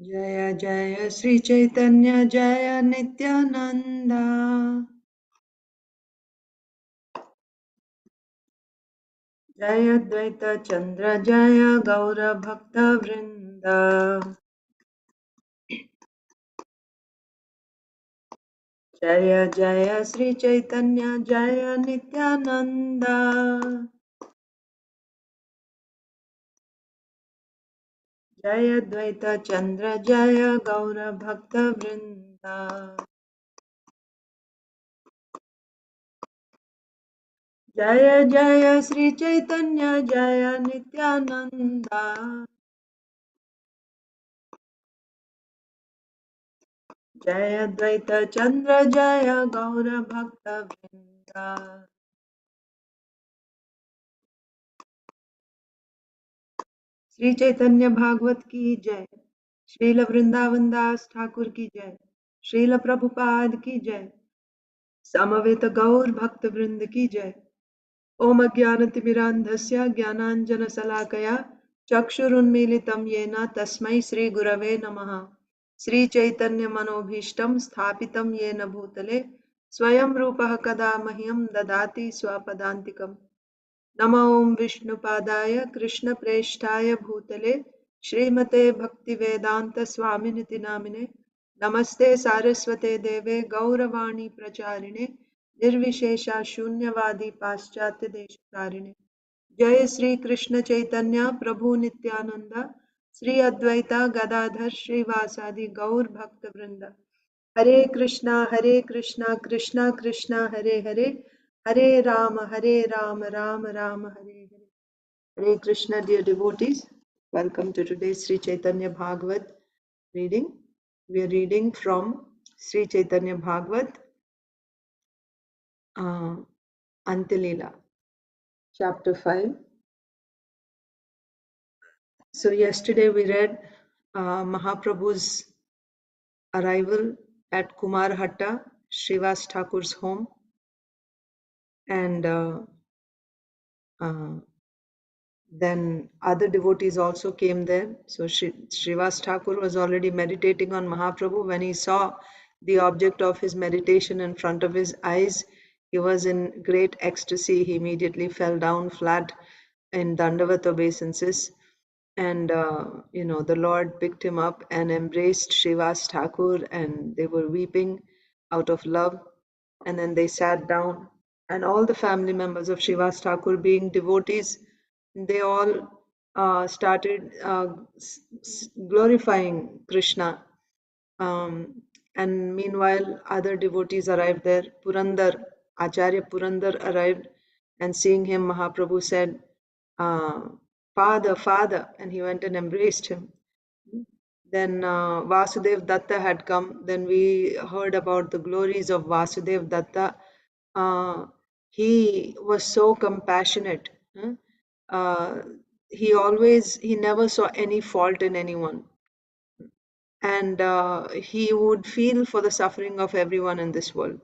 Jaya Jaya Sri Caitanya Jaya Nityananda Jaya Dvaita Chandra Jaya Gaura Bhakta Vrinda Jaya Jaya Sri Caitanya Jaya Nityananda Jaya Dvaita Chandra Jaya Gaura Bhakta Vrinda Jaya Jaya Sri Caitanya Jaya Nityananda Jaya Dvaita Chandra Jaya Gaura Bhakta Vrinda Shri Chaitanya Bhagavat की जय। श्रील वृंदावन दास ठाकुर की जय। श्रील प्रभुपाद की जय। समवेत गौर भक्त वृंद की जय। ओम अज्ञानतिमिरान्धस्य ज्ञानाञ्जनशलाकया चक्षुरुन्मीलितं येन तस्मै श्रीगुरवे नमः। श्रीचैतन्यमनोभीष्टं स्थापितं येन भूतले स्वयं रूपः कदा मह्यं ददाति स्वपदान्तिकम्। नमो विष्णुपादाय कृष्णप्रेष्ठाय भूतले श्रीमते भक्तिवेदांत स्वामिनिति नामिने नमस्ते सारस्वते देवे गौरवाणी प्रचारिणे निर्विशेषा शून्यवादी पाश्चात्य देशतारिणे जय श्री कृष्ण चैतन्य प्रभु नित्यानंद श्री अद्वैता गदाधर श्रीवासादि गौर भक्त वृंद हरे Krishna Krishna Krishna Hare Hare Hare Ram Ram Ram Hare Hare Hare Krishna, dear devotees. Welcome to today's Sri Chaitanya Bhagavat reading. We are reading from Sri Chaitanya Bhagavat, uh, Antilila, chapter 5. So, yesterday we read Mahaprabhu's arrival at Kumarhatta, Srivas Thakur's home, and uh, then other devotees also came there. So Srivas Thakur was already meditating on Mahaprabhu. When he saw the object of his meditation in front of his eyes, he was in great ecstasy. He immediately fell down flat in Dandavat obeisances. And, the Lord picked him up and embraced Srivas Thakur, and they were weeping out of love. And then they sat down, and all the family members of Srivas Thakur, being devotees, they all started glorifying Krishna. And meanwhile, other devotees arrived there. Acharya Purandar arrived, and seeing him, Mahaprabhu said, uh, Father, Father, and he went and embraced him. Then Vasudev Datta had come. Then we heard about the glories of Vasudev Datta. He was so compassionate. He never saw any fault in anyone. And he would feel for the suffering of everyone in this world.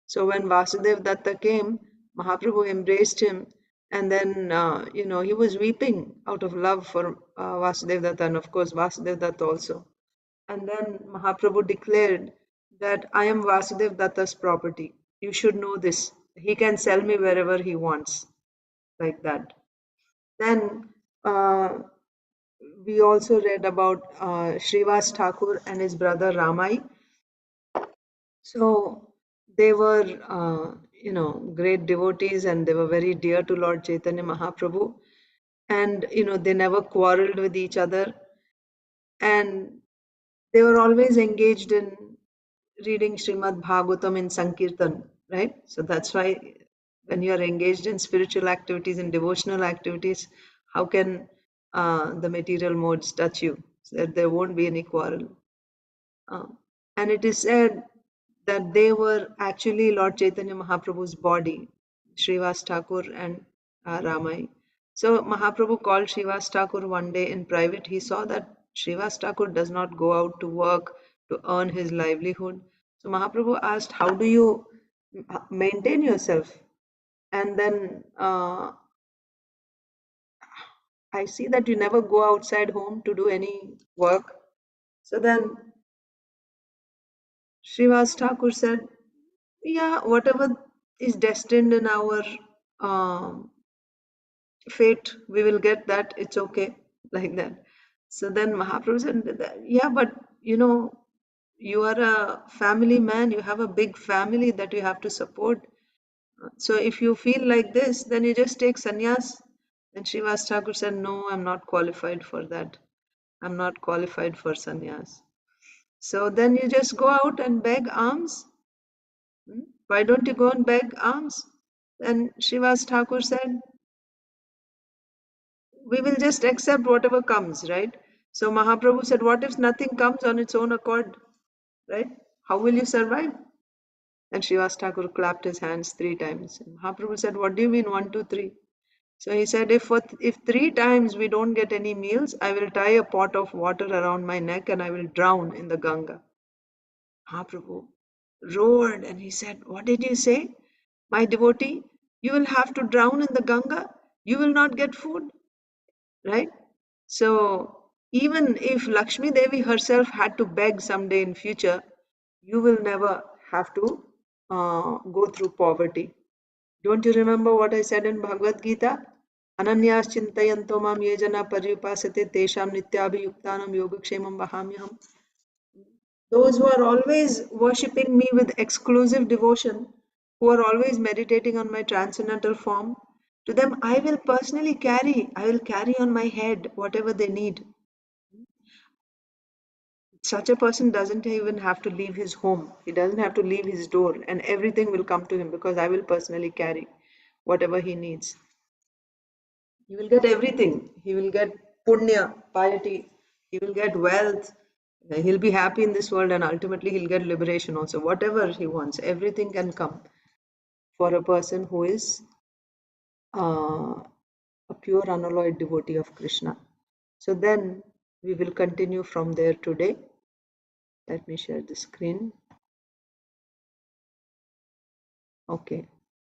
So when Vasudev Datta came, Mahaprabhu embraced him, and then he was weeping out of love for Vasudev Datta, and of course Vasudev Datta also. And then Mahaprabhu declared that I am Vasudev Datta's property. You should know this. He can sell me wherever he wants, like that. Then we also read about Srivas Thakur and his brother Ramai. So they were, great devotees, and they were very dear to Lord Chaitanya Mahaprabhu. And, they never quarreled with each other. And they were always engaged in reading Srimad Bhagavatam in Sankirtan, right? So that's why when you are engaged in spiritual activities and devotional activities, how can the material modes touch you? So that there won't be any quarrel. And it is said that they were actually Lord Chaitanya Mahaprabhu's body, Srivas Thakur and Ramai. So Mahaprabhu called Srivas Thakur one day in private. He saw that Srivas Thakur does not go out to work to earn his livelihood. So Mahaprabhu asked, how do you maintain yourself? And then I see that you never go outside home to do any work. So then Srivas Thakur said, yeah, whatever is destined in our um, fate, we will get that, it's okay, like that. So then Mahaprabhu said, yeah, but you are a family man, you have a big family that you have to support. So if you feel like this, then you just take sannyas. And Srivas Thakur said, no, I'm not qualified for that. I'm not qualified for sannyas. So then you just go out and beg alms. Why don't you go and beg alms? And Srivas Thakur said, we will just accept whatever comes, right? So Mahaprabhu said, what if nothing comes on its own accord, right? How will you survive? And Srivas Thakur clapped his hands 3 times. And Mahaprabhu said, what do you mean 1, 2, 3? So he said, if 3 times we don't get any meals, I will tie a pot of water around my neck and I will drown in the Ganga. Mahaprabhu roared and he said, what did you say? My devotee, you will have to drown in the Ganga. You will not get food, right? So even if Lakshmi Devi herself had to beg someday in future, you will never have to go through poverty. Don't you remember what I said in Bhagavad Gita? Ananyas chintayanto mam ye jana paryupasate tesham nityabhiyuktanam yogakshemam vahamyaham. Those who are always worshipping me with exclusive devotion, who are always meditating on my transcendental form, to them I will carry on my head whatever they need. Such a person doesn't even have to leave his home. He doesn't have to leave his door, and everything will come to him because I will personally carry whatever he needs. He will get everything. He will get punya, piety. He will get wealth. He'll be happy in this world, and ultimately he'll get liberation also. Whatever he wants, everything can come for a person who is uh, a pure unalloyed devotee of Krishna. So then we will continue from there today. Let me share the screen. Okay,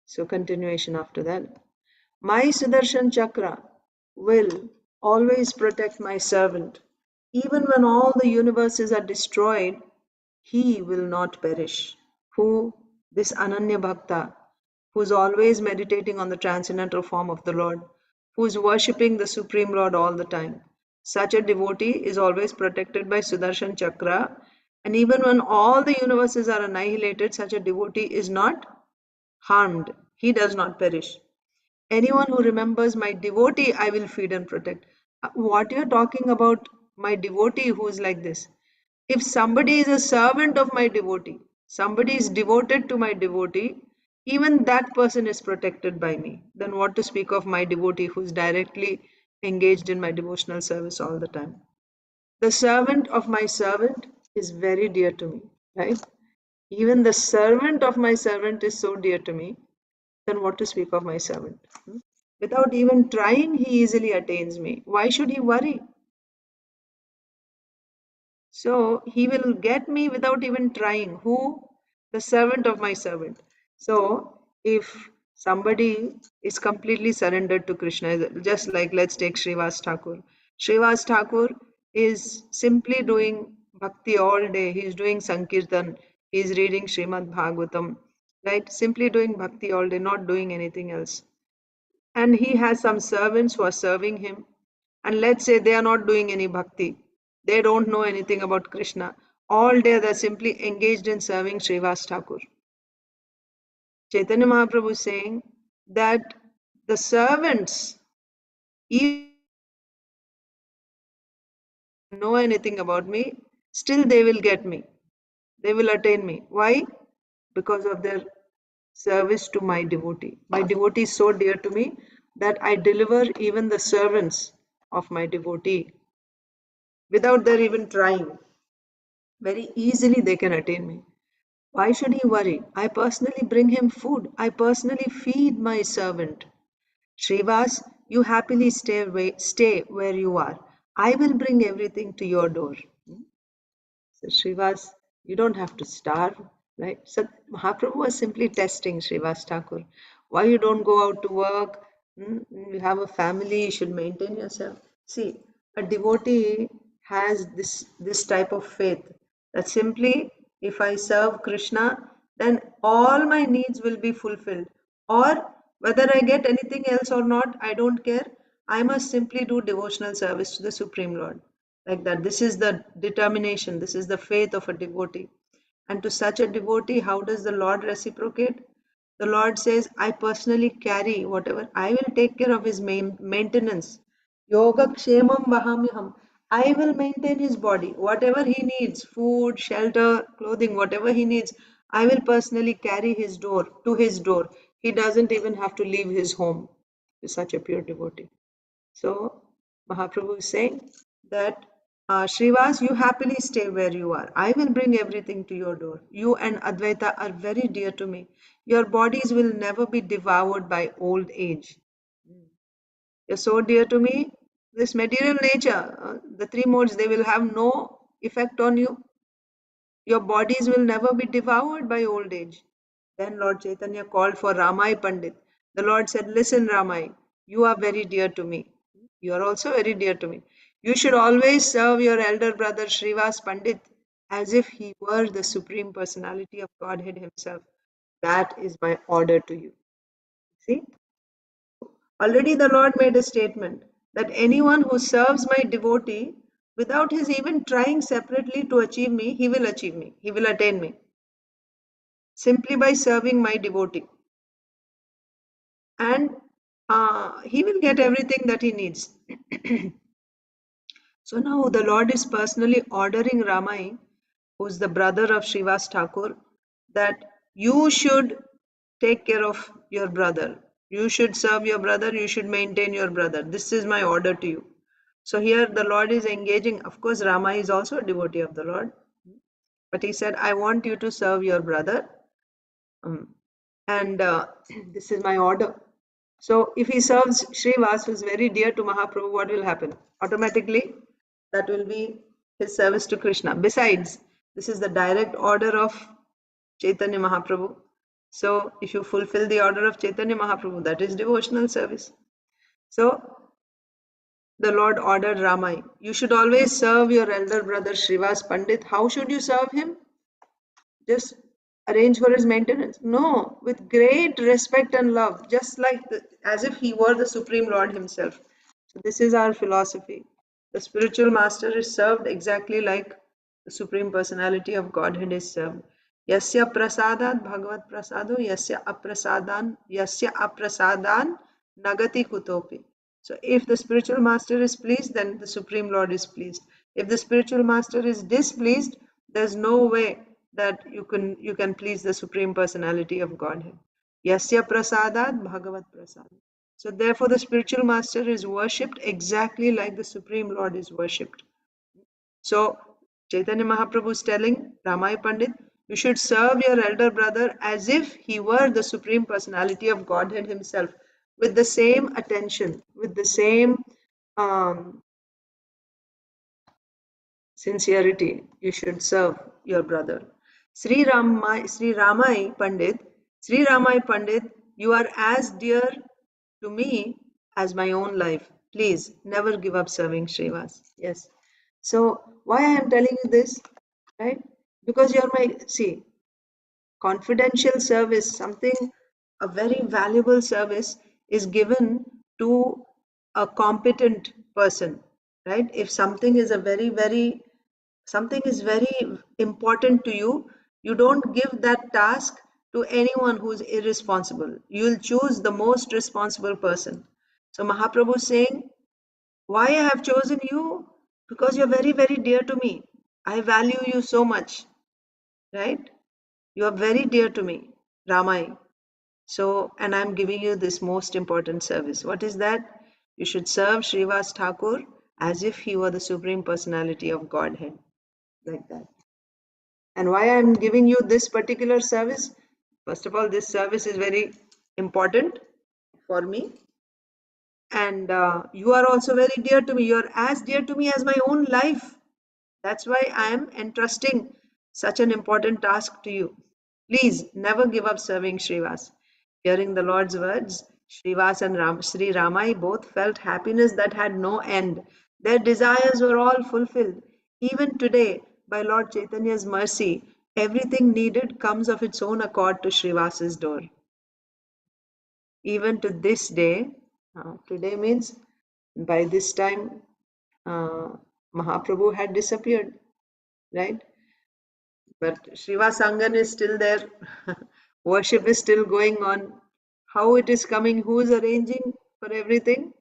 so continuation after that. My Sudarshan Chakra will always protect my servant. Even when all the universes are destroyed, he will not perish. Who? This Ananya Bhakta, who's always meditating on the transcendental form of the Lord, who's worshipping the Supreme Lord all the time. Such a devotee is always protected by Sudarshan Chakra, and even when all the universes are annihilated, such a devotee is not harmed. He does not perish. Anyone who remembers my devotee, I will feed and protect. What you're talking about, my devotee who is like this? If somebody is a servant of my devotee, somebody is devoted to my devotee, even that person is protected by me. Then what to speak of my devotee who is directly engaged in my devotional service all the time? The servant of my servant is very dear to me, right? Even the servant of my servant is so dear to me, then what to speak of my servant? Without even trying, he easily attains me. Why should he worry? So he will get me without even trying. Who? The servant of my servant. So if somebody is completely surrendered to Krishna, just like let's take Srivas Thakur. Srivas Thakur is simply doing bhakti all day. He is doing Sankirtan. He is reading Srimad Bhagavatam. Right? Simply doing bhakti all day, not doing anything else. And he has some servants who are serving him, and let's say they are not doing any bhakti, they don't know anything about Krishna, all day they're simply engaged in serving Srivas Thakur. Chaitanya Mahaprabhu is saying that the servants, even know anything about me, still they will get me, they will attain me. Why? Because of their service to my devotee. My devotee is so dear to me that I deliver even the servants of my devotee without their even trying. Very easily they can attain me. Why should he worry? I personally bring him food. I personally feed my servant. Srivas, you happily stay where you are. I will bring everything to your door. So Srivas, you don't have to starve, right? So Mahaprabhu was simply testing Srivas Thakur. Why you don't go out to work? You have a family, you should maintain yourself. See, a devotee has this type of faith that simply if I serve Krishna, then all my needs will be fulfilled. Or whether I get anything else or not, I don't care. I must simply do devotional service to the Supreme Lord. Like that. This is the determination, this is the faith of a devotee. And to such a devotee, how does the Lord reciprocate? The Lord says, I personally carry whatever, I will take care of his maintenance. Yoga kshemam vahamyaham. I will maintain his body. Whatever he needs, food, shelter, clothing, whatever he needs, I will personally carry his door to his door. He doesn't even have to leave his home. He's such a pure devotee. So Mahaprabhu is saying that Srivas, you happily stay where you are. I will bring everything to your door. You and Advaita are very dear to me. Your bodies will never be devoured by old age. You're so dear to me. This material nature, the three modes, they will have no effect on you. Your bodies will never be devoured by old age. Then Lord Chaitanya called for Ramai Pandit. The Lord said, listen, Ramai, you are very dear to me. You are also very dear to me. You should always serve your elder brother Srivas Pandit as if he were the Supreme Personality of Godhead himself. That is my order to you. See? Already the Lord made a statement that anyone who serves my devotee without his even trying separately to achieve me, he will achieve me. He will attain me. Simply by serving my devotee. And he will get everything that he needs. So now the Lord is personally ordering Ramai, who is the brother of Srivas Thakur, that you should take care of your brother. You should serve your brother. You should maintain your brother. This is my order to you. So here the Lord is engaging. Of course, Rama is also a devotee of the Lord. But he said, I want you to serve your brother. And this is my order. So if he serves Srivas, who is very dear to Mahaprabhu, what will happen? Automatically, that will be his service to Krishna. Besides, this is the direct order of Chaitanya Mahaprabhu. So if you fulfill the order of Chaitanya Mahaprabhu, that is devotional service. So the Lord ordered Ramai, you should always serve your elder brother Srivas Pandit. How should you serve him? Just arrange for his maintenance? No, with great respect and love, just like as if he were the Supreme Lord himself. So this is our philosophy. The spiritual master is served exactly like the Supreme Personality of Godhead is served. Yasya prasadat bhagavat prasado yasya aprasadan nagati kutopi. So if the spiritual master is pleased, then the Supreme Lord is pleased. If the spiritual master is displeased, there's no way that you can please the Supreme Personality of Godhead. Yasya prasadat bhagavat prasad. So therefore the spiritual master is worshipped exactly like the Supreme Lord is worshipped. So Chaitanya Mahaprabhu is telling Ramai Pandit, you should serve your elder brother as if he were the Supreme Personality of Godhead himself, with the same attention, with the same sincerity. You should serve your brother. Sri Ramai Pandit, you are as dear to me as my own life. Please never give up serving Srivas. Yes. So why I am telling you this, right? Because you're my, see, confidential service, something, a very valuable service is given to a competent person, right? If something is something is very important to you, you don't give that task to anyone who's irresponsible. You'll choose the most responsible person. So Mahaprabhu is saying, why I have chosen you? Because you're very, very dear to me. I value you so much, right? You are very dear to me, Ramai. So, and I'm giving you this most important service. What is that? You should serve Srivas Thakur as if he were the Supreme Personality of Godhead. Like that. And why I'm giving you this particular service? First of all, this service is very important for me. And you are also very dear to me. You are as dear to me as my own life. That's why I am entrusting such an important task to you. Please never give up serving Srivas. Hearing the Lord's words, Srivas and Sri Ramai both felt happiness that had no end. Their desires were all fulfilled. Even today, by Lord Chaitanya's mercy, everything needed comes of its own accord to Srivasa's door. Even to this day, today means by this time, Mahaprabhu had disappeared, right? But Srivasangan is still there. Worship is still going on. How it is coming, who is arranging for everything?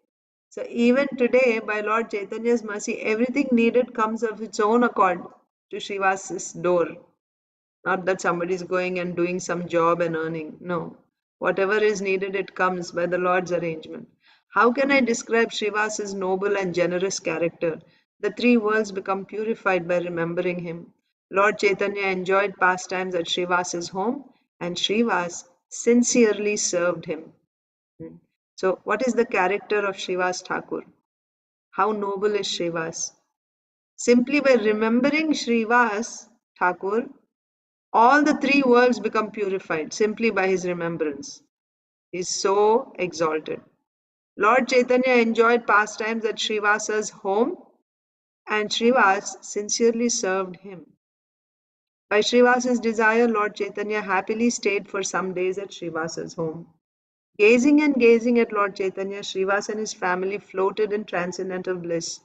So even today, by Lord Chaitanya's mercy, everything needed comes of its own accord to Srivasa's door. Not that somebody is going and doing some job and earning. No. Whatever is needed, it comes by the Lord's arrangement. How can I describe Srivasa's noble and generous character? The three worlds become purified by remembering him. Lord Chaitanya enjoyed pastimes at Srivasa's home, and Srivas sincerely served him. So, what is the character of Srivas Thakur? How noble is Srivas? Simply by remembering Srivas Thakur, all the three worlds become purified simply by his remembrance. He is so exalted. Lord Chaitanya enjoyed pastimes at Srivasa's home, and Srivas sincerely served him. By Srivasa's desire, Lord Chaitanya happily stayed for some days at Srivasa's home. Gazing and gazing at Lord Chaitanya, Srivas and his family floated in transcendental bliss.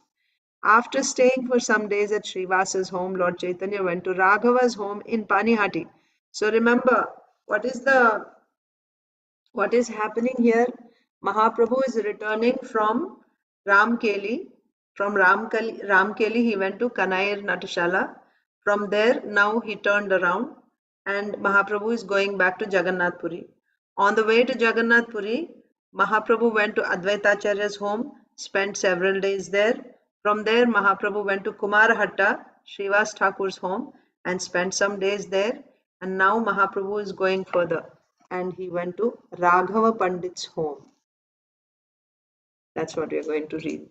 After staying for some days at Srivasa's home, Lord Chaitanya went to Raghava's home in Panihati. So remember, what is happening here? Mahaprabhu is returning from Ramkeli. From Ramkeli, he went to Kanair Natashala. From there, now he turned around and Mahaprabhu is going back to Jagannath Puri. On the way to Jagannath Puri, Mahaprabhu went to Advaitacharya's home, spent several days there. From there, Mahaprabhu went to Kumarahatta, Srivas Thakur's home, and spent some days there. And now Mahaprabhu is going further and he went to Raghava Pandit's home. That's what we are going to read.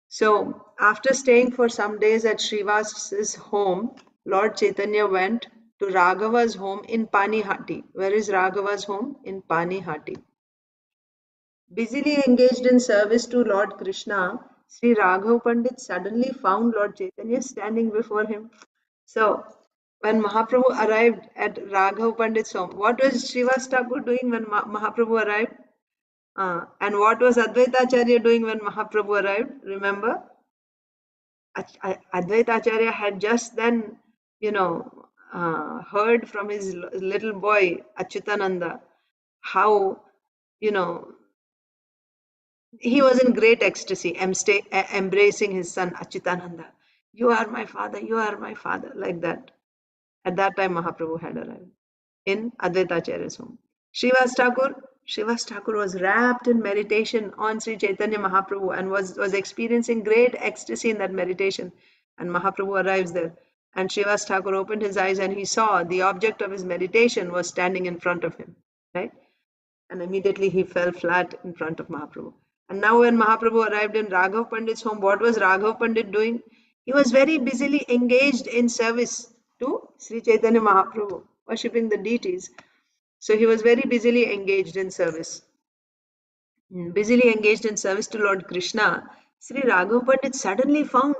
So, after staying for some days at Srivas's home, Lord Chaitanya went to Raghava's home in Panihati. Where is Raghava's home? In Panihati. Busily engaged in service to Lord Krishna, Sri Raghav Pandit suddenly found Lord Chaitanya standing before him. So, when Mahaprabhu arrived at Raghav Pandit's home, what was Srivas Thakur doing when Mahaprabhu arrived? And what was Advaita Acharya doing when Mahaprabhu arrived? Remember? Advaita Acharya had just then, heard from his little boy, Achyutananda, how, he was in great ecstasy, embracing his son, Achyutananda. You are my father, like that. At that time, Mahaprabhu had arrived in Advaita Acharya's home. Srivas Thakur was wrapped in meditation on Sri Chaitanya Mahaprabhu and was experiencing great ecstasy in that meditation. And Mahaprabhu arrives there. And Srivas Thakur opened his eyes and he saw the object of his meditation was standing in front of him. Right? And immediately he fell flat in front of Mahaprabhu. And now when Mahaprabhu arrived in Raghav Pandit's home, what was Raghav Pandit doing? He was very busily engaged in service to Sri Chaitanya Mahaprabhu, worshipping the deities. So he was very busily engaged in service. Busily engaged in service to Lord Krishna, Sri Raghav Pandit suddenly found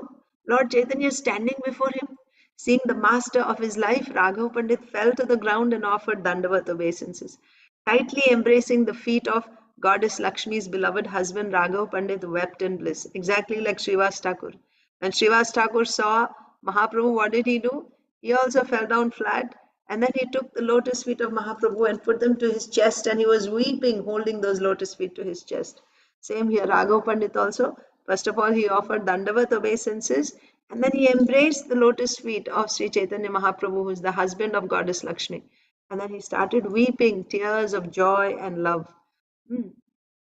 Lord Chaitanya standing before him. Seeing the master of his life, Raghav Pandit fell to the ground and offered Dandavat obeisances. Tightly embracing the feet of Goddess Lakshmi's beloved husband, Raghav Pandit wept in bliss, exactly like Srivas Thakur. When Srivas Thakur saw Mahaprabhu, what did he do? He also fell down flat and then he took the lotus feet of Mahaprabhu and put them to his chest and he was weeping, holding those lotus feet to his chest. Same here, Raghav Pandit also. First of all, he offered Dandavat obeisances and then he embraced the lotus feet of Sri Chaitanya Mahaprabhu, who is the husband of Goddess Lakshmi. And then he started weeping tears of joy and love,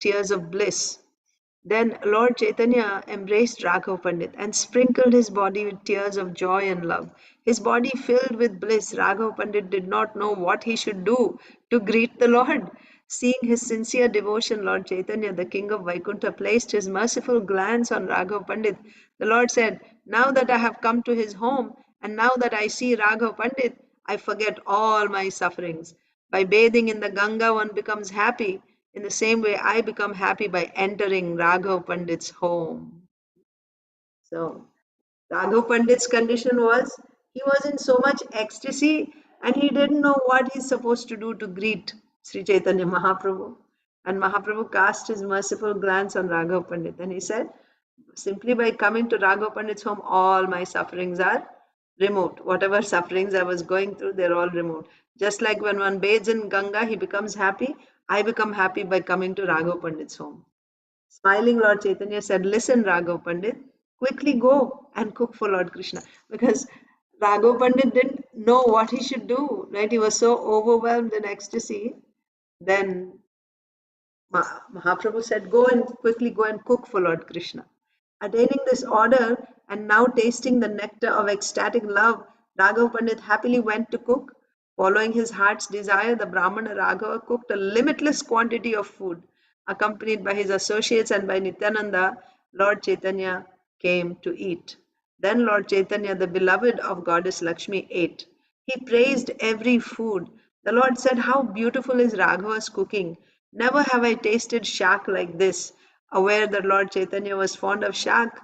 tears of bliss. Then Lord Chaitanya embraced Raghav Pandit and sprinkled his body with tears of joy and love. His body filled with bliss, Raghav Pandit did not know what he should do to greet the Lord. Seeing his sincere devotion, Lord Chaitanya, the king of Vaikuntha, placed his merciful glance on Raghav Pandit. The Lord said, now that I have come to his home and now that I see Raghav Pandit, I forget all my sufferings. By bathing in the Ganga, one becomes happy. In the same way, I become happy by entering Raghav Pandit's home. So Raghav Pandit's condition was he was in so much ecstasy and he didn't know what he's supposed to do to greet Sri Chaitanya Mahaprabhu. And Mahaprabhu cast his merciful glance on Raghav Pandit and he said, simply by coming to Raghav Pandit's home, all my sufferings are removed. Whatever sufferings I was going through, they're all removed. Just like when one bathes in Ganga, he becomes happy. I become happy by coming to Raghav Pandit's home. Smiling Lord Chaitanya said, listen, Raghav Pandit, quickly go and cook for Lord Krishna. Because Raghav Pandit didn't know what he should do, right? He was so overwhelmed in ecstasy. Then Mahaprabhu said, go and quickly go and cook for Lord Krishna. Attaining this order and now tasting the nectar of ecstatic love, Raghav Pandit happily went to cook. Following his heart's desire, the Brahmana Raghava cooked a limitless quantity of food. Accompanied by his associates and by Nityananda, Lord Chaitanya came to eat. Then Lord Chaitanya, the beloved of Goddess Lakshmi, ate. He praised every food. The Lord said, how beautiful is Raghava's cooking. Never have I tasted shak like this. Aware that Lord Chaitanya was fond of shak,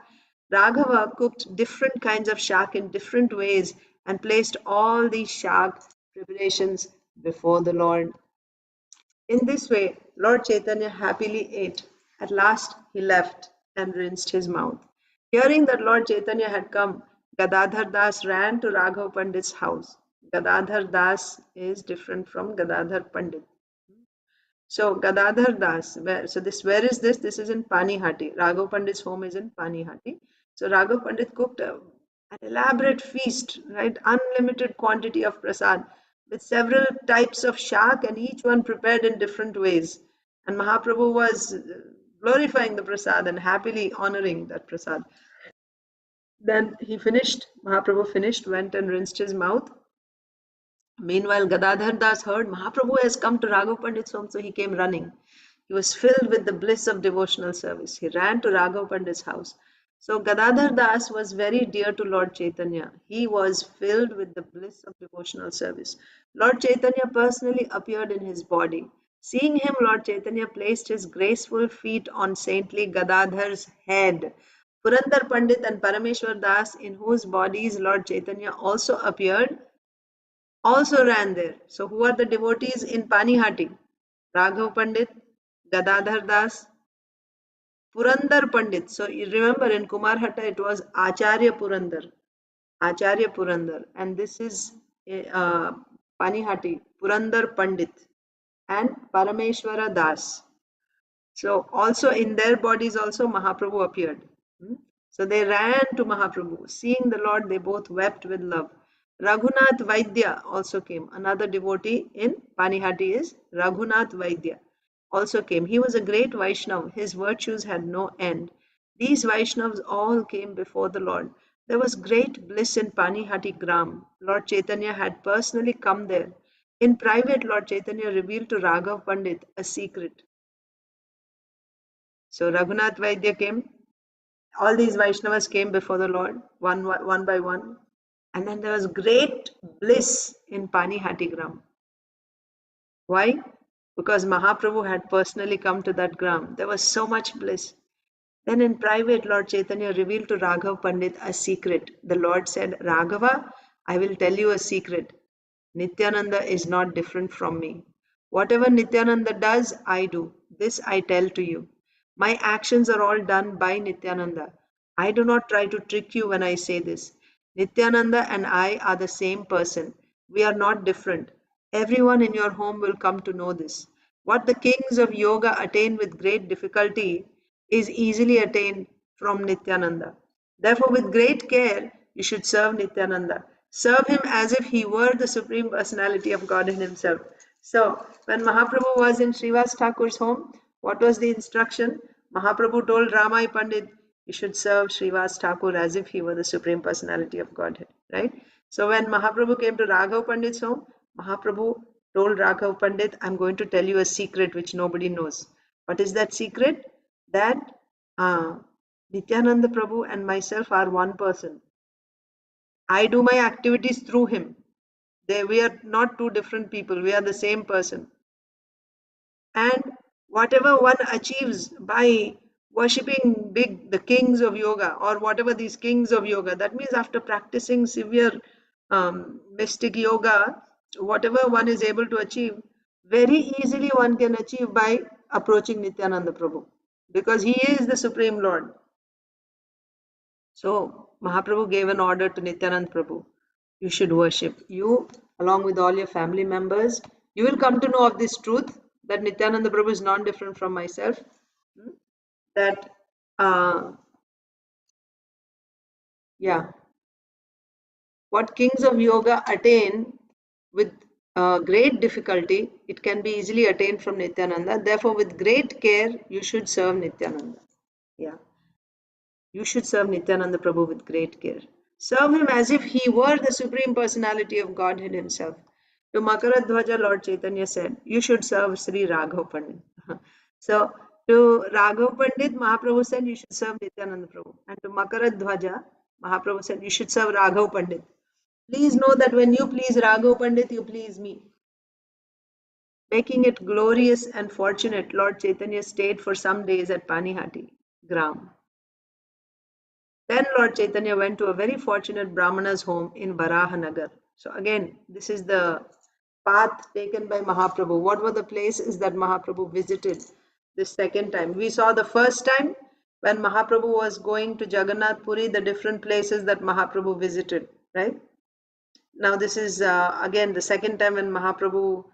Raghava cooked different kinds of shak in different ways and placed all these shak preparations before the Lord. In this way, Lord Chaitanya happily ate. At last, he left and rinsed his mouth. Hearing that Lord Chaitanya had come, Gadadhar Das ran to Raghav Pandit's house. Gadadhar Das is different from Gadadhar Pandit. So Gadadhar Das, where is this? This is in Panihati. Raghav Pandit's home is in Panihati. So Raghav Pandit cooked an elaborate feast, right? Unlimited quantity of prasad with several types of shak and each one prepared in different ways. And Mahaprabhu was glorifying the prasad and happily honoring that prasad. Then Mahaprabhu finished, went and rinsed his mouth. Meanwhile, Gadadhar Das heard Mahaprabhu has come to Raghav Pandit's home, so he came running. He was filled with the bliss of devotional service. He ran to Raghav Pandit's house. So Gadadhar Das was very dear to Lord Chaitanya. He was filled with the bliss of devotional service. Lord Chaitanya personally appeared in his body. Seeing him, Lord Chaitanya placed his graceful feet on saintly Gadadhar's head. Purandar Pandit and Parameshwar Das, in whose bodies Lord Chaitanya also appeared, also ran there. So who are the devotees in Panihati? Raghav Pandit, Gadadhar Das, Purandar Pandit. So you remember in Kumarhatta it was Acharya Purandar. Acharya Purandar. And this is Panihati, Purandar Pandit and Parameshwara Das. So also in their bodies also Mahaprabhu appeared. So they ran to Mahaprabhu. Seeing the Lord, they both wept with love. Raghunath Vaidya also came. Another devotee in Panihati is Raghunath Vaidya. Also came. He was a great Vaishnav. His virtues had no end. These Vaishnavas all came before the Lord. There was great bliss in Panihati Gram. Lord Chaitanya had personally come there. In private, Lord Chaitanya revealed to Raghav Pandit a secret. So Raghunath Vaidya came. All these Vaishnavas came before the Lord, one by one. And then there was great bliss in Panihati Gram. Why? Because Mahaprabhu had personally come to that gram. There was so much bliss. Then in private, Lord Chaitanya revealed to Raghav Pandit a secret. The Lord said, Raghava, I will tell you a secret. Nityananda is not different from me. Whatever Nityananda does, I do. This I tell to you. My actions are all done by Nityananda. I do not try to trick you when I say this. Nityananda and I are the same person. We are not different. Everyone in your home will come to know this. What the kings of yoga attain with great difficulty is easily attained from Nityananda. Therefore, with great care, you should serve Nityananda. Serve him as if he were the Supreme Personality of God in himself. So, when Mahaprabhu was in Srivas Thakur's home, what was the instruction? Mahaprabhu told Ramai Pandit, you should serve Srivas Thakur as if he were the Supreme Personality of Godhead, right? So, when Mahaprabhu came to Raghav Pandit's home, Mahaprabhu told Raghav Pandit, I'm going to tell you a secret which nobody knows. What is that secret? That Nityananda Prabhu and myself are one person. I do my activities through him. We are not two different people. We are the same person. And whatever one achieves by worshipping the kings of yoga, or whatever these kings of yoga, that means after practicing severe mystic yoga, whatever one is able to achieve, very easily one can achieve by approaching Nityananda Prabhu, because he is the Supreme Lord. So Mahaprabhu gave an order to Nityananda Prabhu: you should worship. You, along with all your family members, you will come to know of this truth that Nityananda Prabhu is non different from myself. That, yeah, what kings of yoga attain with great difficulty, it can be easily attained from Nityananda. Therefore, with great care, you should serve Nityananda. Yeah. You should serve Nityananda Prabhu with great care. Serve him as if he were the Supreme Personality of Godhead himself. To Makaradhwaja, Lord Chaitanya said, you should serve Sri Raghav Pandit. So, to Raghav Pandit, Mahaprabhu said, you should serve Nityananda Prabhu. And to Makaradhwaja, Mahaprabhu said, you should serve Raghav Pandit. Please know that when you please Raghav Pandit, you please me. Making it glorious and fortunate, Lord Chaitanya stayed for some days at Panihati, Gram. Then Lord Chaitanya went to a very fortunate Brahmana's home in Varahanagar. So again, this is the path taken by Mahaprabhu. What were the places that Mahaprabhu visited this second time? We saw the first time when Mahaprabhu was going to Jagannath Puri, the different places that Mahaprabhu visited, right? Now this is again the second time when Mahaprabhu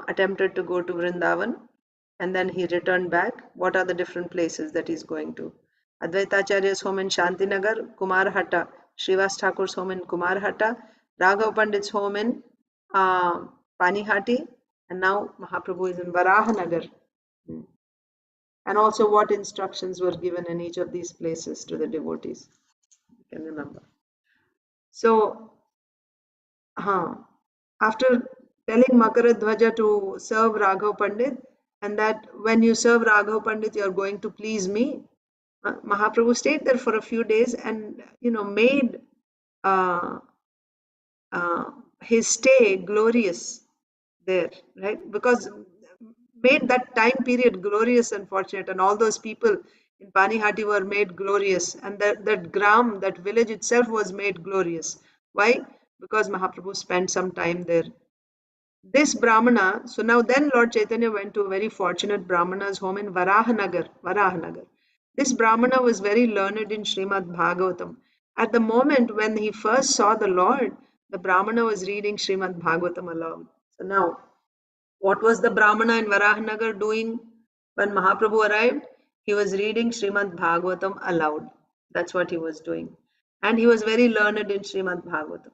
attempted to go to Vrindavan, and then he returned back. What are the different places that he's going to? Advaitacharya's home in Shantinagar, Kumarhata, Srivas Thakur's home in Kumarhata, Raghav Pandit's home in Panihati, and now Mahaprabhu is in Varahanagar. And also what instructions were given in each of these places to the devotees. You can remember. So, after telling Makaradhwaja to serve Raghav Pandit, and that when you serve Raghav Pandit, you are going to please me, Mahaprabhu stayed there for a few days and made uh, his stay glorious there, right? Because made that time period glorious and fortunate, and all those people in Panihati were made glorious, and that gram, that village itself was made glorious. Why? Because Mahaprabhu spent some time there. This Brahmana, so now then Lord Chaitanya went to a very fortunate Brahmana's home in Varahanagar. This Brahmana was very learned in Srimad Bhagavatam. At the moment when he first saw the Lord, the Brahmana was reading Srimad Bhagavatam aloud. So now, what was the Brahmana in Varahanagar doing when Mahaprabhu arrived? He was reading Srimad Bhagavatam aloud. That's what he was doing. And he was very learned in Srimad Bhagavatam.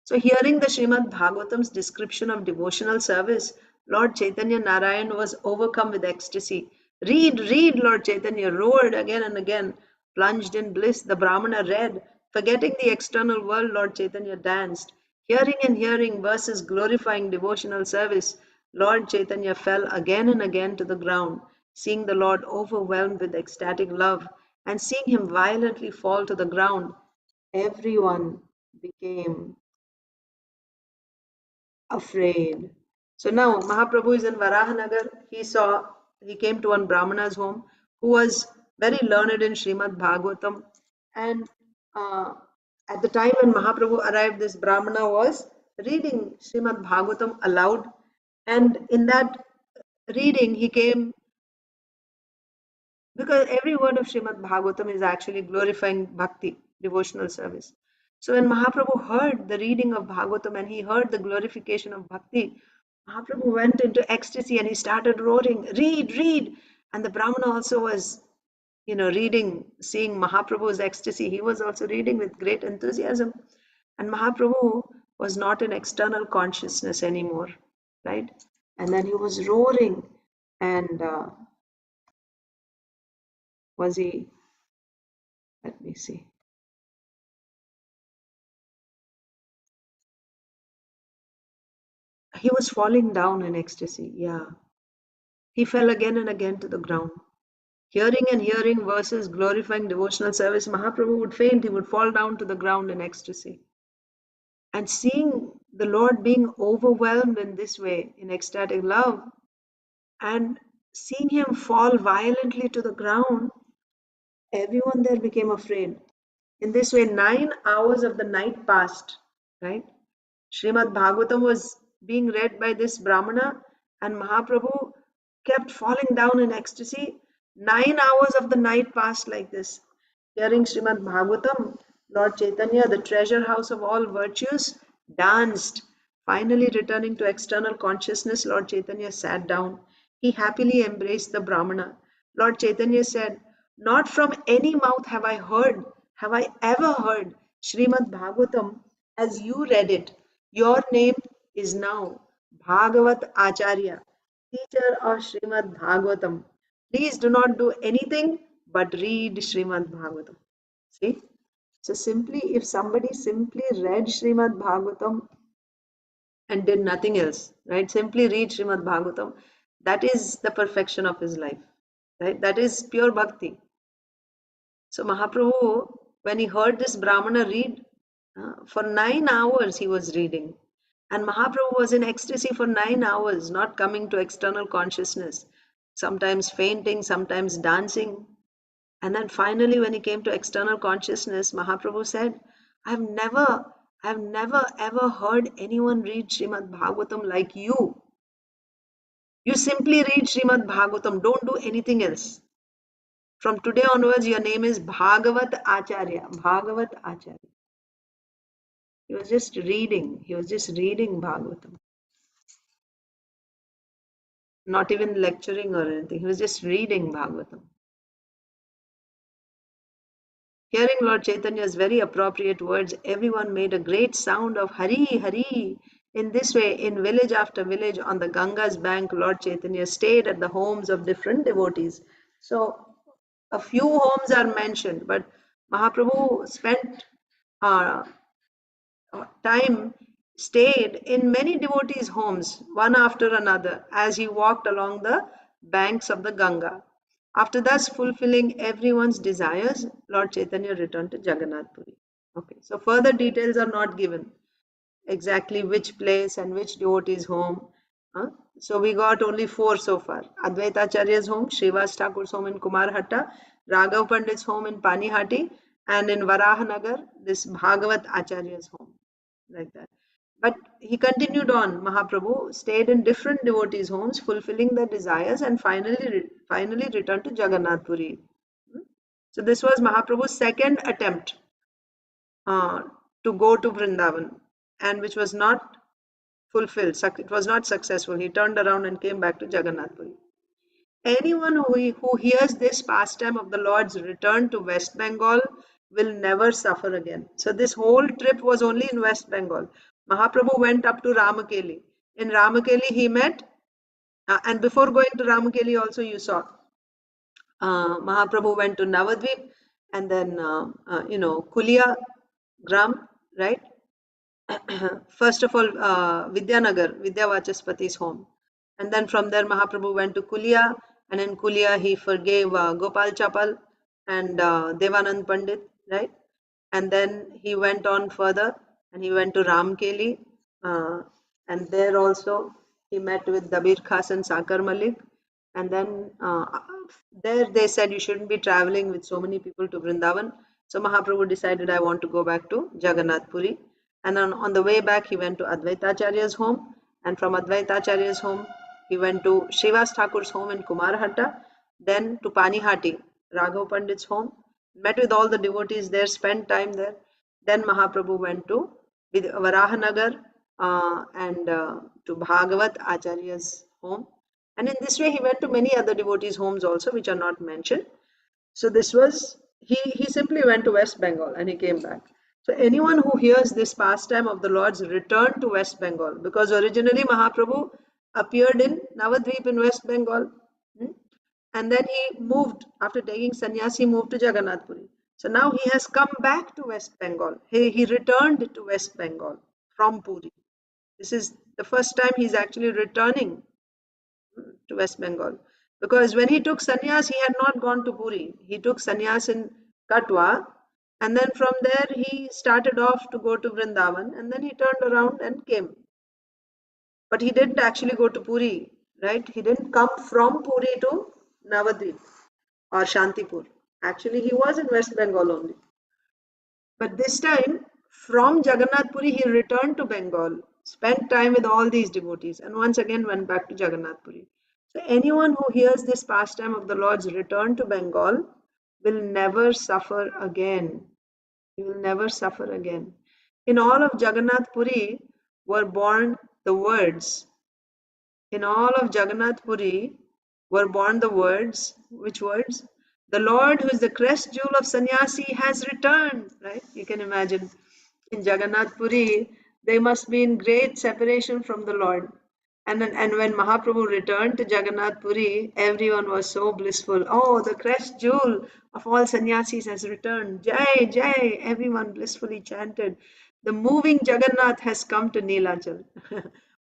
So, hearing the Srimad Bhagavatam's description of devotional service, Lord Chaitanya Narayan was overcome with ecstasy. Read, read, Lord Chaitanya roared again and again. Plunged in bliss, the Brahmana read. Forgetting the external world, Lord Chaitanya danced. Hearing and hearing verses glorifying devotional service, Lord Chaitanya fell again and again to the ground, seeing the Lord overwhelmed with ecstatic love, and seeing him violently fall to the ground. Everyone became afraid. So now Mahaprabhu is in Varahanagar. He came to one Brahmana's home who was very learned in Srimad Bhagavatam. And at the time when Mahaprabhu arrived, this Brahmana was reading Srimad Bhagavatam aloud. And in that reading, he came, because every word of Srimad Bhagavatam is actually glorifying bhakti, devotional service. So when Mahaprabhu heard the reading of Bhagavatam and he heard the glorification of bhakti, Mahaprabhu went into ecstasy and he started roaring, read, read. And the Brahmana also was, reading, seeing Mahaprabhu's ecstasy. He was also reading with great enthusiasm. And Mahaprabhu was not in external consciousness anymore, right? And then he was roaring. And was he, let me see. He was falling down in ecstasy, yeah. He fell again and again to the ground. Hearing and hearing verses glorifying devotional service, Mahaprabhu would faint, he would fall down to the ground in ecstasy. And seeing the Lord being overwhelmed in this way, in ecstatic love, and seeing him fall violently to the ground, everyone there became afraid. In this way, 9 hours of the night passed, right? Srimad Bhagavatam was being read by this Brahmana, and Mahaprabhu kept falling down in ecstasy. 9 hours of the night passed like this. Hearing Srimad Bhagavatam, Lord Chaitanya, the treasure house of all virtues, danced. Finally, returning to external consciousness, Lord Chaitanya sat down. He happily embraced the Brahmana. Lord Chaitanya said, "Not from any mouth have I ever heard Srimad Bhagavatam as you read it. Your name is now Bhagavat Acharya, teacher of Srimad Bhagavatam. Please do not do anything but read Srimad Bhagavatam." See? So simply, if somebody simply read Srimad Bhagavatam and did nothing else, right? Simply read Srimad Bhagavatam, that is the perfection of his life, right? That is pure bhakti. So Mahaprabhu, when he heard this Brahmana read, for 9 hours he was reading. And Mahaprabhu was in ecstasy for 9 hours, not coming to external consciousness, sometimes fainting, sometimes dancing. And then finally, when he came to external consciousness, Mahaprabhu said, I've never ever heard anyone read Srimad Bhagavatam like you. You simply read Srimad Bhagavatam, don't do anything else. From today onwards, your name is Bhagavat Acharya. Bhagavat Acharya. He was just reading. He was just reading Bhagavatam. Not even lecturing or anything. He was just reading Bhagavatam. Hearing Lord Chaitanya's very appropriate words, everyone made a great sound of Hari, Hari. In this way, in village after village on the Ganga's bank, Lord Chaitanya stayed at the homes of different devotees. So, a few homes are mentioned, but Mahaprabhu spent uh, time stayed in many devotees' homes, one after another, as he walked along the banks of the Ganga. After thus fulfilling everyone's desires, Lord Chaitanya returned to Jagannath Puri. Okay, so further details are not given, exactly which place and which devotee's home. Huh? So we got only four so far. Advaita Acharya's home, Srivas Thakur's home in Kumarhatta, Raghav Pandit's home in Panihati, and in Varahanagar, this Bhagavat Acharya's home. Like that. But he continued on. Mahaprabhu stayed in different devotees' homes, fulfilling their desires, and finally returned to Jagannath Puri. So this was Mahaprabhu's second attempt uh, to go to Vrindavan, and which was not fulfilled. It was not successful. He turned around and came back to Jagannath Puri. Anyone who hears this pastime of the Lord's return to West Bengal will never suffer again. So this whole trip was only in West Bengal. Mahaprabhu went up to Ramakeli. In Ramakeli he met, and before going to Ramakeli also you saw, Mahaprabhu went to Navadvip, and then, Kulia, Gram, right? First of all, Vidyanagar, Vidyavachaspati's home. And then from there, Mahaprabhu went to Kulia, and in Kulia, he forgave Gopal Chapal and Devanand Pandit, right? And then he went on further and he went to Ramkeli, uh, and there also he met with Dabir Khas and Sakar Malik. And then there they said you shouldn't be traveling with so many people to Vrindavan. So Mahaprabhu decided, I want to go back to Jagannath Puri. And on the way back, he went to Advaitacharya's home. And from Advaitacharya's home, he went to Srivas Thakur's home in Kumarhatta. Then to Panihati, Raghav Pandit's home. Met with all the devotees there, spent time there. Then Mahaprabhu went to Varahanagar and to Bhagavat Acharya's home. And in this way, he went to many other devotees' homes also, which are not mentioned. So this was, he simply went to West Bengal and he came back. So anyone who hears this pastime of the Lord's return to West Bengal, because originally Mahaprabhu appeared in Navadvip in West Bengal, and then he moved, after taking sannyas, he moved to Jagannath Puri. So now he has come back to West Bengal. He returned to West Bengal from Puri. This is the first time he's actually returning to West Bengal. Because when he took sannyas, he had not gone to Puri. He took sannyas in Katwa, and then from there he started off to go to Vrindavan, and then he turned around and came. But he didn't actually go to Puri, right? He didn't come from Puri to Navadvip or Shantipur. Actually, he was in West Bengal only. But this time, from Jagannath Puri, he returned to Bengal, spent time with all these devotees, and once again went back to Jagannath Puri. So, anyone who hears this pastime of the Lord's return to Bengal will never suffer again. He will never suffer again. In all of Jagannath Puri were born the words. In all of Jagannath Puri were born the words. Which words? The Lord, who is the crest jewel of sannyasi, has returned. Right? You can imagine. In Jagannath Puri, they must be in great separation from the Lord. And when Mahaprabhu returned to Jagannath Puri, everyone was so blissful. Oh, the crest jewel of all sannyasis has returned. Jai, Jai, everyone blissfully chanted. The moving Jagannath has come to Neelachal.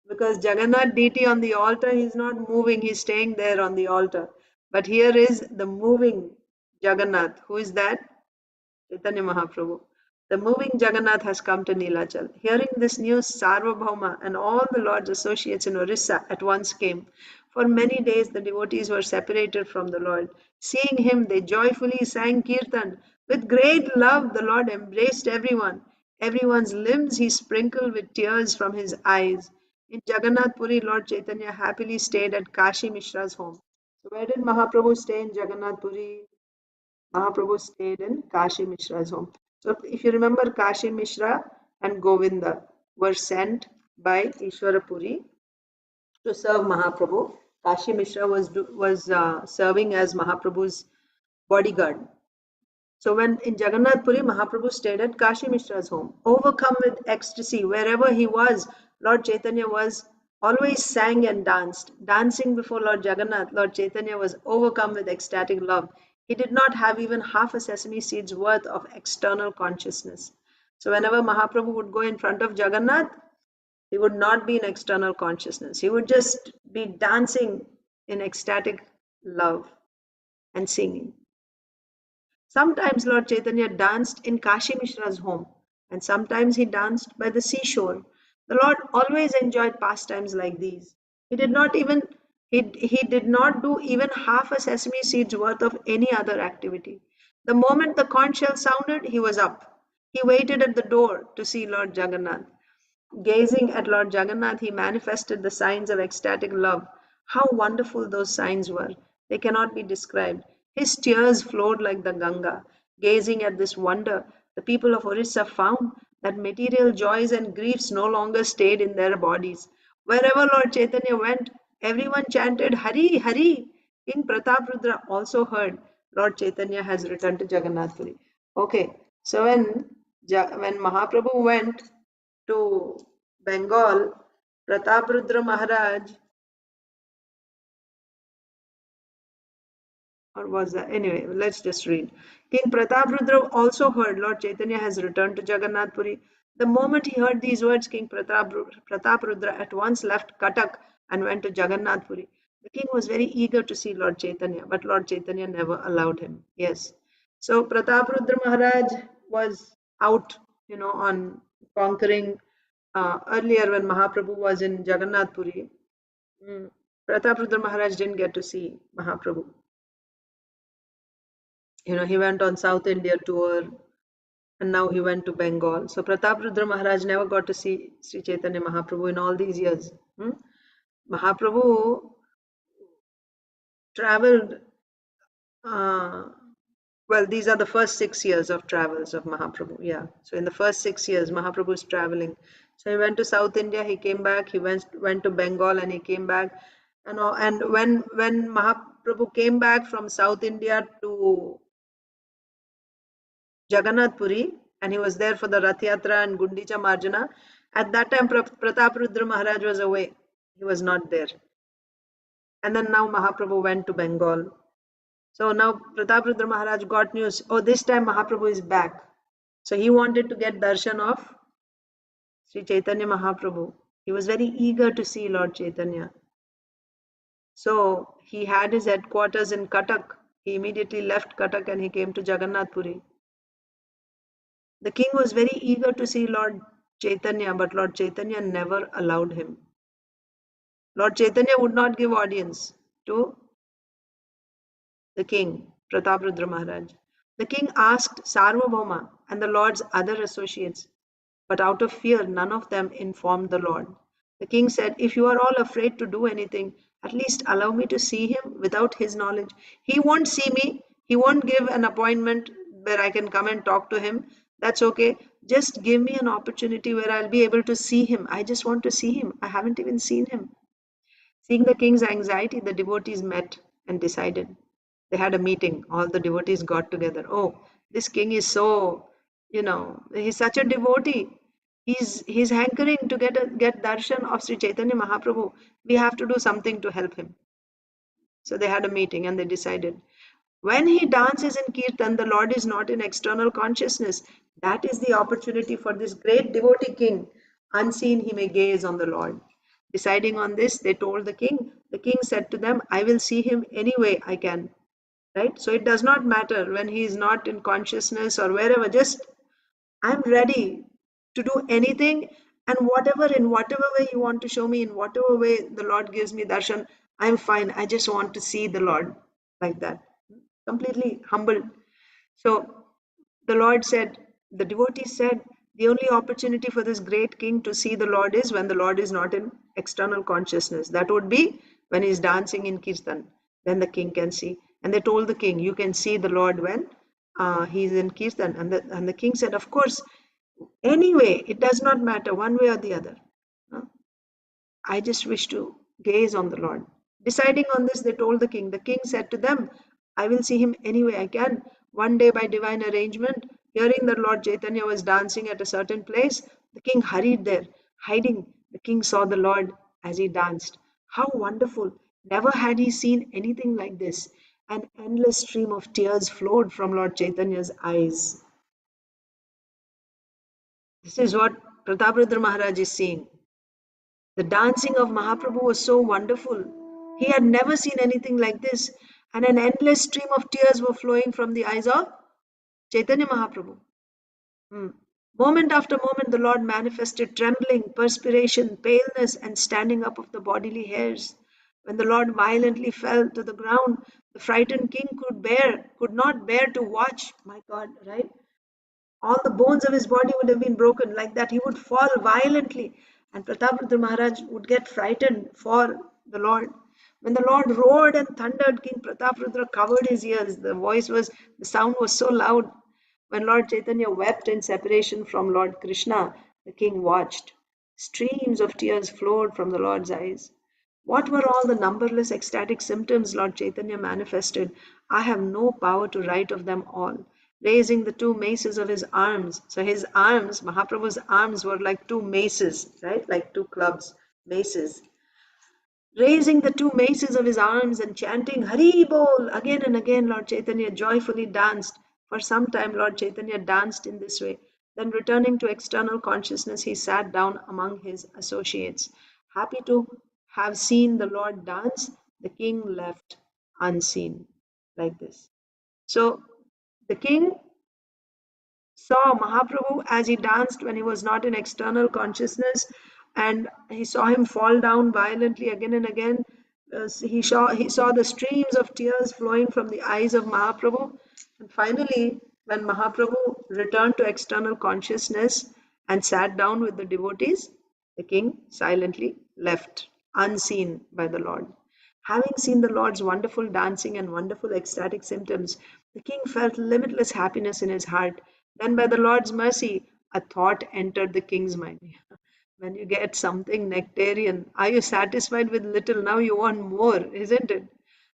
Because Jagannath deity on the altar, he's not moving, he's staying there on the altar. But here is the moving Jagannath. Who is that? Caitanya Mahaprabhu. The moving Jagannath has come to Neelachal. Hearing this news, Sarvabhauma and all the Lord's associates in Orissa at once came. For many days the devotees were separated from the Lord. Seeing him, they joyfully sang Kirtan. With great love, the Lord embraced everyone. Everyone's limbs he sprinkled with tears from his eyes. In Jagannath Puri, Lord Chaitanya happily stayed at Kashi Mishra's home. So, where did Mahaprabhu stay in Jagannath Puri? Mahaprabhu stayed in Kashi Mishra's home. So if you remember, Kashi Mishra and Govinda were sent by Ishwarapuri to serve Mahaprabhu. Kashi Mishra was serving as Mahaprabhu's bodyguard. So when in Jagannath Puri, Mahaprabhu stayed at Kashi Mishra's home. Overcome with ecstasy, wherever he was, Lord Chaitanya was always sang and danced. Dancing before Lord Jagannath, Lord Chaitanya was overcome with ecstatic love. He did not have even half a sesame seed's worth of external consciousness. So whenever Mahaprabhu would go in front of Jagannath, he would not be in external consciousness. He would just be dancing in ecstatic love and singing. Sometimes Lord Chaitanya danced in Kashi Mishra's home, and sometimes he danced by the seashore. The Lord always enjoyed pastimes like these. He did not even he did not do even half a sesame seed's worth of any other activity. The moment the conch shell sounded, he was up. He waited at the door to see Lord Jagannath. Gazing at Lord Jagannath, he manifested the signs of ecstatic love. How wonderful those signs were! They cannot be described. His tears flowed like the Ganga. Gazing at this wonder, the people of Orissa found that material joys and griefs no longer stayed in their bodies. Wherever Lord Chaitanya went, everyone chanted Hari, Hari. King Prataprudra also heard Lord Chaitanya has returned to Jagannath Puri. Okay, so when Mahaprabhu went to Bengal, Prataprudra Maharaj, or was that? Anyway, let's just read. King Prataprudra also heard Lord Chaitanya has returned to Jagannath Puri. The moment he heard these words, King Prataprudra at once left Katak and went to Jagannath Puri. The king was very eager to see Lord Chaitanya, but Lord Chaitanya never allowed him. Yes. So Prataprudra Maharaj was out, on conquering earlier when Mahaprabhu was in Jagannath Puri. Prataprudra Maharaj didn't get to see Mahaprabhu. He went on South India tour and now he went to Bengal. So Prataprudra Maharaj never got to see Sri Chaitanya Mahaprabhu in all these years. Mahaprabhu traveled, uh, well, these are the first 6 years of travels of Mahaprabhu. Yeah. So in the first 6 years, Mahaprabhu is traveling. So he went to South India, he came back, he went to Bengal and he came back. And when Mahaprabhu came back from South India to Jagannath Puri, and he was there for the Rath Yatra and Gundicha Marjana. At that time, Prataprudra Maharaj was away. He was not there. And then now Mahaprabhu went to Bengal. So now Prataprudra Maharaj got news. Oh, this time Mahaprabhu is back. So he wanted to get darshan of Sri Chaitanya Mahaprabhu. He was very eager to see Lord Chaitanya. So he had his headquarters in Cuttack. He immediately left Cuttack and he came to Jagannath Puri. The king was very eager to see Lord Chaitanya, but Lord Chaitanya never allowed him. Lord Chaitanya would not give audience to the king, Prataprudra Maharaj. The king asked Sarvabhauma and the Lord's other associates, but out of fear, none of them informed the Lord. The king said, if you are all afraid to do anything, at least allow me to see him without his knowledge. He won't see me, he won't give an appointment where I can come and talk to him. That's okay. Just give me an opportunity where I'll be able to see him. I just want to see him. I haven't even seen him. Seeing the king's anxiety, the devotees met and decided. They had a meeting. All the devotees got together. Oh, this king is so, he's such a devotee. He's hankering to get darshan of Sri Chaitanya Mahaprabhu. We have to do something to help him. So they had a meeting and they decided. When he dances in Kirtan, the Lord is not in external consciousness. That is the opportunity for this great devotee king. Unseen, he may gaze on the Lord. Deciding on this, they told the king. The king said to them, I will see him any way I can. Right? So it does not matter when he is not in consciousness or wherever. Just, I'm ready to do anything and in whatever way you want to show me, in whatever way the Lord gives me darshan, I'm fine. I just want to see the Lord like that. Completely humbled. So the Lord said, the devotee said, the only opportunity for this great king to see the Lord is when the Lord is not in external consciousness. That would be when he's dancing in Kirtan. Then the king can see. And they told the king, you can see the Lord when he's in Kirtan. And the king said, of course, anyway, it does not matter one way or the other. I just wish to gaze on the Lord. Deciding on this, they told the king. The king said to them, I will see him any way I can. One day, by divine arrangement, hearing that Lord Chaitanya was dancing at a certain place, the king hurried there. Hiding, the king saw the Lord as he danced. How wonderful! Never had he seen anything like this. An endless stream of tears flowed from Lord Chaitanya's eyes. This is what Prataprudra Maharaj is seeing. The dancing of Mahaprabhu was so wonderful. He had never seen anything like this, and an endless stream of tears were flowing from the eyes of Chaitanya Mahaprabhu. Moment after moment, the Lord manifested trembling, perspiration, paleness, and standing up of the bodily hairs. When the Lord violently fell to the ground, the frightened king could not bear to watch. My God, right? All the bones of his body would have been broken. Like that, he would fall violently, and Prataprudra Maharaj would get frightened for the Lord. When the Lord roared and thundered, King Prataprudra covered his ears. The sound was so loud. When Lord Chaitanya wept in separation from Lord Krishna, the king watched. Streams of tears flowed from the Lord's eyes. What were all the numberless ecstatic symptoms Lord Chaitanya manifested? I have no power to write of them all. Raising the two maces of his arms. So his arms, Mahaprabhu's arms were like two maces, right? Like two clubs, maces. Raising the two maces of his arms and chanting Hari Bol again and again, Lord Chaitanya joyfully danced. For some time, Lord Chaitanya danced in this way. Then, returning to external consciousness, he sat down among his associates. Happy to have seen the Lord dance, the king left unseen, like this. So, the king saw Mahaprabhu as he danced when he was not in external consciousness, and he saw him fall down violently again and again. He saw the streams of tears flowing from the eyes of Mahaprabhu. And finally, when Mahaprabhu returned to external consciousness and sat down with the devotees, the king silently left, unseen by the Lord. Having seen the Lord's wonderful dancing and wonderful ecstatic symptoms, the king felt limitless happiness in his heart. Then, by the Lord's mercy, a thought entered the king's mind. When you get something nectarian, are you satisfied with little? Now you want more, isn't it?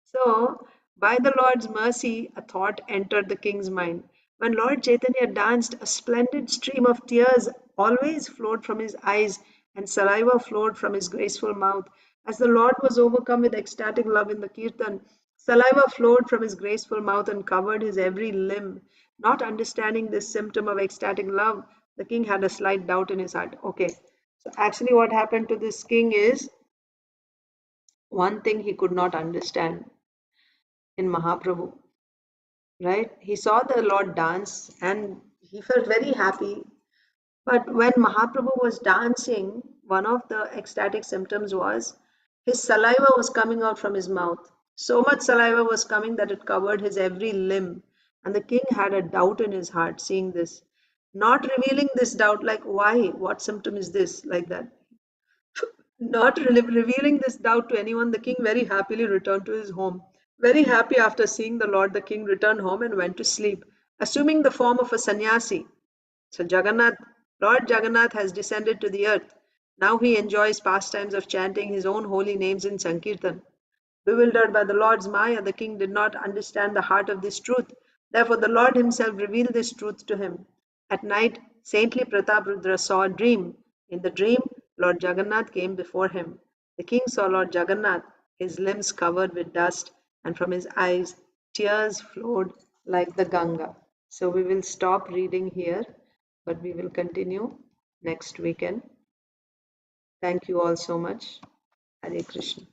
So, by the Lord's mercy, a thought entered the king's mind. When Lord Chaitanya danced, a splendid stream of tears always flowed from his eyes, and saliva flowed from his graceful mouth. As the Lord was overcome with ecstatic love in the kirtan, saliva flowed from his graceful mouth and covered his every limb. Not understanding this symptom of ecstatic love, the king had a slight doubt in his heart. Okay, so actually, what happened to this king is one thing he could not understand in Mahaprabhu, right? He saw the Lord dance and he felt very happy. But when Mahaprabhu was dancing, one of the ecstatic symptoms was His saliva was coming out from his mouth. So much saliva was coming that it covered his every limb. And the king had a doubt in his heart seeing this. Not revealing this doubt, like, why? What symptom is this? Like that. Not revealing this doubt to anyone, the king very happily returned to his home. Very happy after seeing the Lord, the king returned home and went to sleep, assuming the form of a sannyasi. So Lord Jagannath has descended to the earth. Now he enjoys pastimes of chanting his own holy names in Sankirtan. Bewildered by the Lord's Maya, the king did not understand the heart of this truth. Therefore, the Lord himself revealed this truth to him. At night, saintly Prataprudra saw a dream. In the dream, Lord Jagannath came before him. The king saw Lord Jagannath, his limbs covered with dust, and from his eyes tears flowed like the Ganga. So we will stop reading here, but we will continue next weekend. Thank you all so much. Hare Krishna.